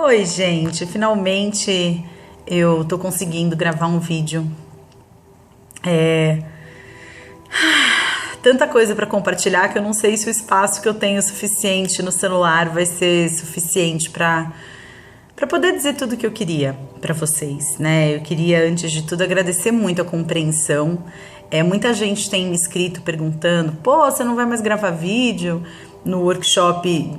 Oi, gente, finalmente eu tô conseguindo gravar um vídeo. É tanta coisa para compartilhar que eu não sei se o espaço que eu tenho suficiente no celular vai ser suficiente para poder dizer tudo o que eu queria para vocês, né? Eu queria, antes de tudo, agradecer muito a compreensão. Muita gente tem me escrito perguntando: pô, você não vai mais gravar vídeo? No workshop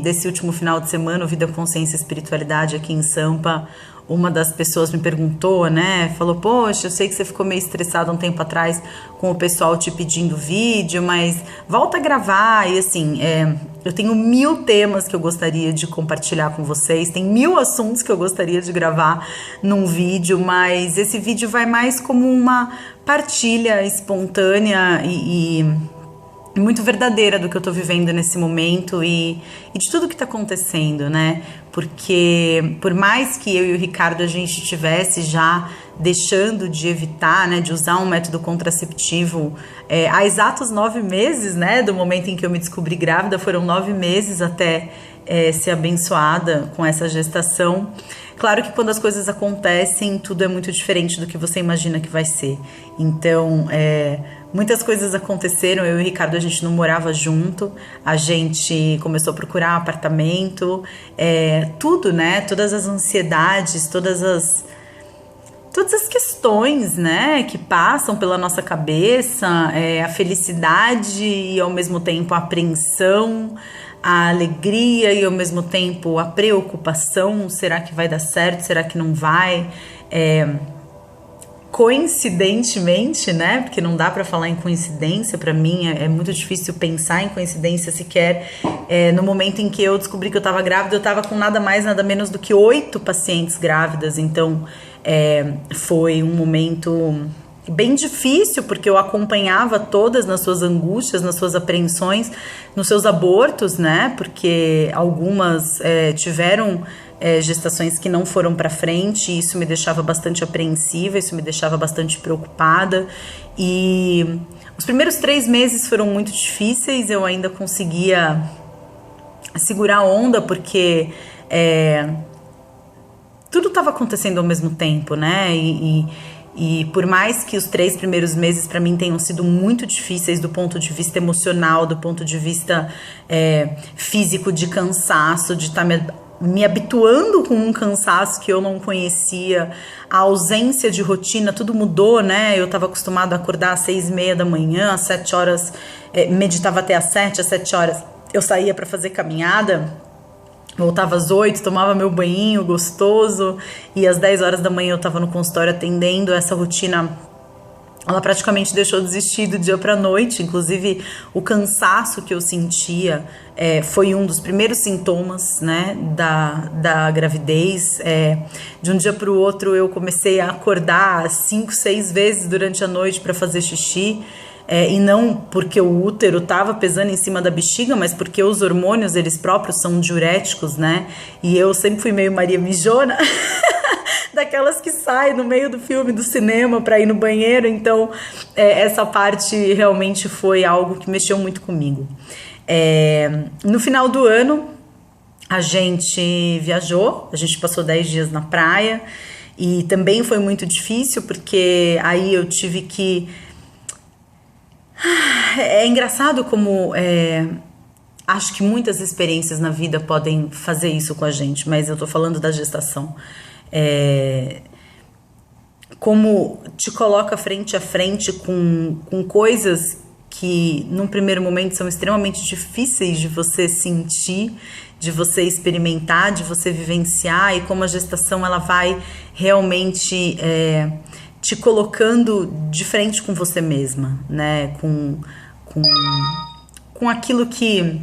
desse último final de semana, o Vida, Consciência e Espiritualidade, aqui em Sampa, uma das pessoas me perguntou, né? Falou: poxa, eu sei que você ficou meio estressado um tempo atrás com o pessoal te pedindo vídeo, mas volta a gravar. E assim, eu tenho 1000 temas que eu gostaria de compartilhar com vocês, tem 1000 assuntos que eu gostaria de gravar num vídeo, mas esse vídeo vai mais como uma partilha espontânea e muito verdadeira do que eu tô vivendo nesse momento e de tudo que tá acontecendo, né? Porque por mais que eu e o Ricardo a gente estivesse já deixando de evitar, né, de usar um método contraceptivo há exatos 9 meses, né, do momento em que eu me descobri grávida, foram 9 meses até ser abençoada com essa gestação. Claro que quando as coisas acontecem, tudo é muito diferente do que você imagina que vai ser. Então, muitas coisas aconteceram. Eu e o Ricardo, a gente não morava junto. A gente começou a procurar um apartamento. Tudo, né? Todas as ansiedades, todas as questões, né, que passam pela nossa cabeça, a felicidade e ao mesmo tempo a apreensão, a alegria e ao mesmo tempo a preocupação, será que vai dar certo, será que não vai? Coincidentemente, né, porque não dá para falar em coincidência, para mim é muito difícil pensar em coincidência sequer, no momento em que eu descobri que eu estava grávida, eu estava com nada mais, nada menos do que 8 pacientes grávidas, então foi um momento bem difícil, porque eu acompanhava todas nas suas angústias, nas suas apreensões, nos seus abortos, né, porque algumas tiveram gestações que não foram para frente, e isso me deixava bastante apreensiva, isso me deixava bastante preocupada, e os primeiros 3 meses foram muito difíceis. Eu ainda conseguia segurar a onda, porque tudo estava acontecendo ao mesmo tempo, né, e por mais que os 3 primeiros meses para mim tenham sido muito difíceis do ponto de vista emocional, do ponto de vista físico, de cansaço, de estar me habituando com um cansaço que eu não conhecia, a ausência de rotina, tudo mudou, né? Eu estava acostumada a acordar às 6:30 da manhã, às 7 horas, meditava até às 7, às 7 horas eu saía para fazer caminhada, voltava às 8, tomava meu banhinho gostoso, e às 10 horas da manhã eu estava no consultório atendendo. Essa rotina, ela praticamente deixou de existir do dia para a noite. Inclusive o cansaço que eu sentia foi um dos primeiros sintomas, né, da gravidez. De um dia para o outro eu comecei a acordar 5, 6 vezes durante a noite para fazer xixi. E não porque o útero estava pesando em cima da bexiga, mas porque os hormônios, eles próprios, são diuréticos, né? E eu sempre fui meio Maria Mijona, daquelas que saem no meio do filme, do cinema, para ir no banheiro. Então, essa parte realmente foi algo que mexeu muito comigo. No final do ano, a gente viajou, a gente passou 10 dias na praia, e também foi muito difícil, porque aí eu tive que... É engraçado como acho que muitas experiências na vida podem fazer isso com a gente, mas eu tô falando da gestação. Como te coloca frente a frente com coisas que num primeiro momento são extremamente difíceis de você sentir, de você experimentar, de você vivenciar, e como a gestação ela vai realmente te colocando de frente com você mesma, né? Com aquilo que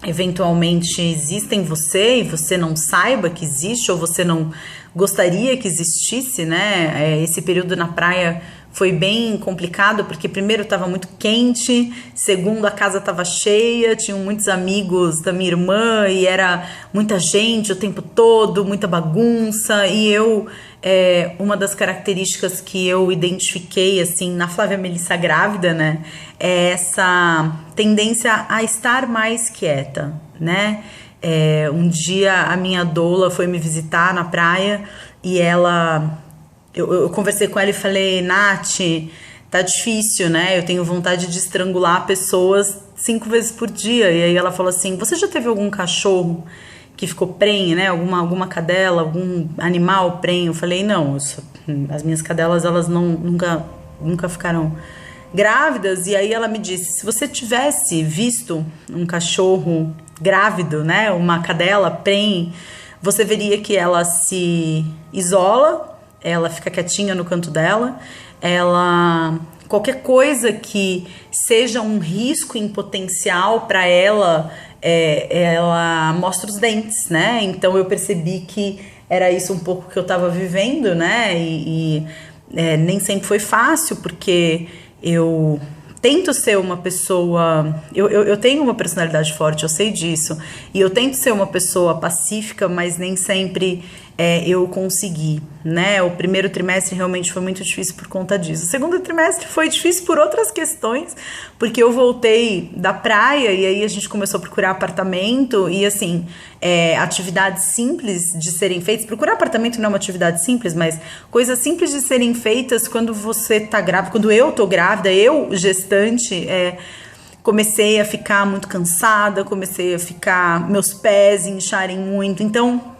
eventualmente existe em você e você não saiba que existe, ou você não gostaria que existisse, né? Esse período na praia foi bem complicado, porque primeiro estava muito quente, segundo a casa estava cheia, tinham muitos amigos da minha irmã e era muita gente o tempo todo, muita bagunça, e eu... uma das características que eu identifiquei assim na Flávia Melissa grávida, né, é essa tendência a estar mais quieta, né? Um dia a minha doula foi me visitar na praia e eu conversei com ela e falei, Nath, tá difícil, né? Eu tenho vontade de estrangular pessoas 5 vezes por dia. E aí ela falou assim, você já teve algum cachorro que ficou prenhe, né? Alguma cadela, algum animal prenhe? Eu falei, não, as minhas cadelas, elas nunca ficaram grávidas. E aí ela me disse, se você tivesse visto um cachorro grávido, né? Uma cadela prenhe, você veria que ela se isola, ela fica quietinha no canto dela, qualquer coisa que seja um risco em potencial para ela, ela mostra os dentes, né? Então eu percebi que era isso um pouco que eu estava vivendo, né? Nem sempre foi fácil, porque eu tento ser uma pessoa... Eu tenho uma personalidade forte, eu sei disso. E eu tento ser uma pessoa pacífica, mas nem sempre eu consegui, né? O primeiro trimestre realmente foi muito difícil por conta disso. O segundo trimestre foi difícil por outras questões, porque eu voltei da praia e aí a gente começou a procurar apartamento e, assim, atividades simples de serem feitas. Procurar apartamento não é uma atividade simples, mas coisas simples de serem feitas quando você tá grávida, quando eu tô grávida, eu, gestante, comecei a ficar muito cansada, comecei a ficar, meus pés incharem muito, então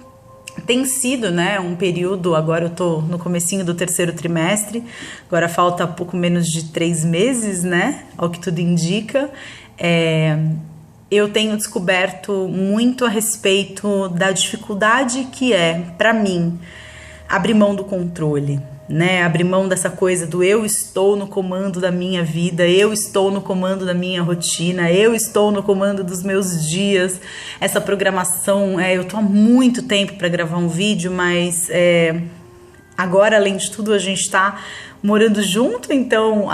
tem sido, né, um período, agora eu tô no comecinho do 3º trimestre, agora falta pouco menos de 3 meses, né, ao que tudo indica. Eu tenho descoberto muito a respeito da dificuldade que para mim, abrir mão do controle, né? Abrir mão dessa coisa do eu estou no comando da minha vida, eu estou no comando da minha rotina, eu estou no comando dos meus dias. Essa programação, eu tô há muito tempo para gravar um vídeo, mas agora, além de tudo, a gente tá morando junto, então,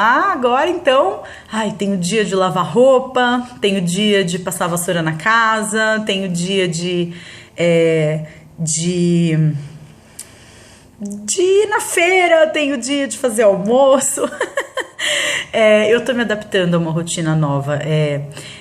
tem o dia de lavar roupa, tem o dia de passar a vassoura na casa, tem o dia de ir na feira, tem o dia de fazer almoço. Eu tô me adaptando a uma rotina nova,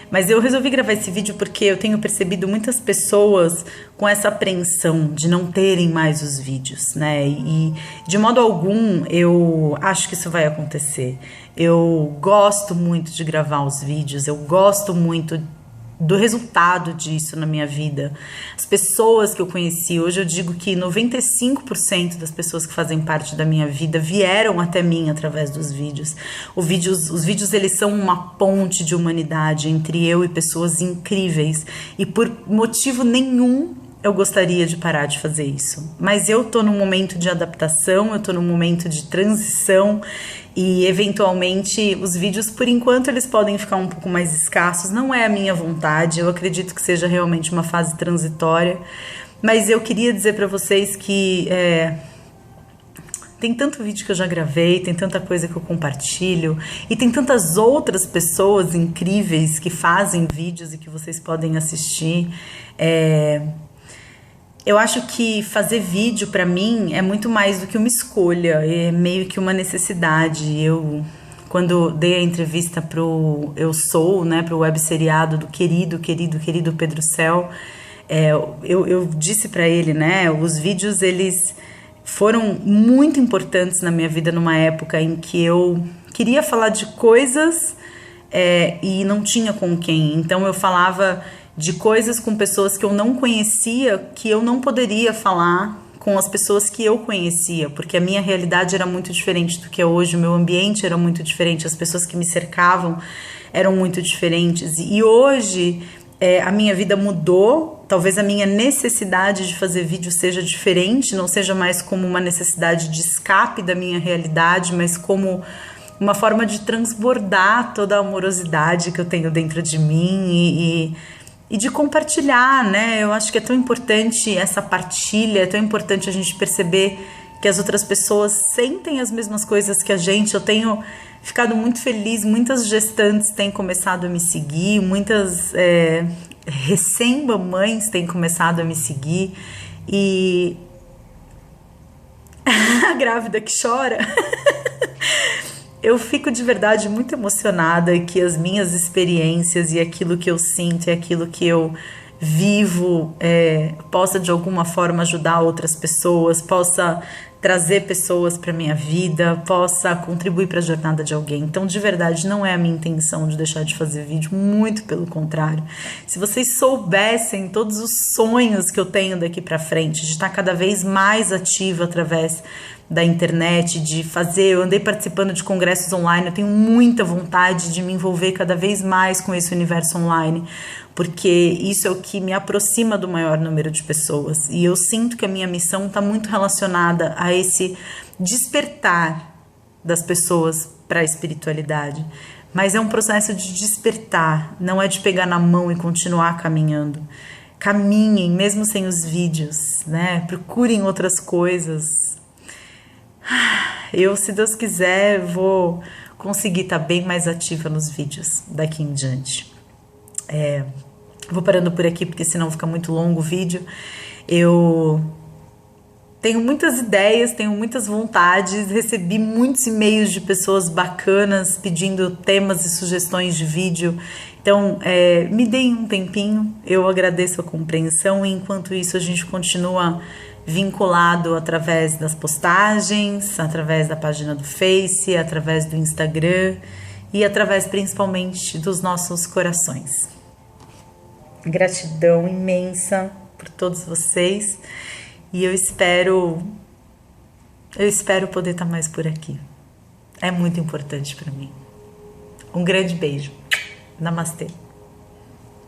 mas eu resolvi gravar esse vídeo porque eu tenho percebido muitas pessoas com essa apreensão de não terem mais os vídeos, né? E de modo algum eu acho que isso vai acontecer. Eu gosto muito de gravar os vídeos, eu gosto muito do resultado disso na minha vida. As pessoas que eu conheci, hoje eu digo que 95% das pessoas que fazem parte da minha vida vieram até mim através dos vídeos. Os vídeos eles são uma ponte de humanidade entre eu e pessoas incríveis, e por motivo nenhum eu gostaria de parar de fazer isso. Mas eu tô num momento de adaptação, eu tô num momento de transição, e eventualmente os vídeos, por enquanto, eles podem ficar um pouco mais escassos. Não é a minha vontade, eu acredito que seja realmente uma fase transitória. Mas eu queria dizer para vocês que tem tanto vídeo que eu já gravei, tem tanta coisa que eu compartilho, e tem tantas outras pessoas incríveis que fazem vídeos e que vocês podem assistir. Eu acho que fazer vídeo para mim é muito mais do que uma escolha, é meio que uma necessidade. Quando dei a entrevista pro Eu Sou, né, pro web seriado do querido Pedro Cel, eu disse para ele, né, os vídeos eles foram muito importantes na minha vida numa época em que eu queria falar de coisas e não tinha com quem. Então eu falava de coisas com pessoas que eu não conhecia, que eu não poderia falar com as pessoas que eu conhecia, porque a minha realidade era muito diferente do que é hoje, o meu ambiente era muito diferente, as pessoas que me cercavam eram muito diferentes. E hoje a minha vida mudou, talvez a minha necessidade de fazer vídeo seja diferente, não seja mais como uma necessidade de escape da minha realidade, mas como uma forma de transbordar toda a amorosidade que eu tenho dentro de mim e de compartilhar, né? Eu acho que é tão importante essa partilha, é tão importante a gente perceber que as outras pessoas sentem as mesmas coisas que a gente. Eu tenho ficado muito feliz, muitas gestantes têm começado a me seguir, muitas recém-mamães têm começado a me seguir, e a grávida que chora... Eu fico de verdade muito emocionada que as minhas experiências e aquilo que eu sinto e aquilo que eu vivo, possa de alguma forma ajudar outras pessoas, possa trazer pessoas para minha vida, possa contribuir para a jornada de alguém. Então, de verdade, não é a minha intenção de deixar de fazer vídeo, muito pelo contrário. Se vocês soubessem todos os sonhos que eu tenho daqui para frente, de estar cada vez mais ativa através da internet, de fazer, eu andei participando de congressos online, eu tenho muita vontade de me envolver cada vez mais com esse universo online, porque isso é o que me aproxima do maior número de pessoas, e eu sinto que a minha missão está muito relacionada a esse despertar das pessoas para a espiritualidade, mas é um processo de despertar, não é de pegar na mão e continuar caminhando. Caminhem, mesmo sem os vídeos, né? Procurem outras coisas. Eu, se Deus quiser, vou conseguir estar bem mais ativa nos vídeos daqui em diante. Vou parando por aqui, porque senão fica muito longo o vídeo. Eu tenho muitas ideias, tenho muitas vontades, recebi muitos e-mails de pessoas bacanas pedindo temas e sugestões de vídeo. Então, me deem um tempinho, eu agradeço a compreensão, e enquanto isso a gente continua vinculado através das postagens, através da página do Face, através do Instagram e através principalmente dos nossos corações. Gratidão imensa por todos vocês, e eu espero poder estar mais por aqui. É muito importante para mim. Um grande beijo. Namastê.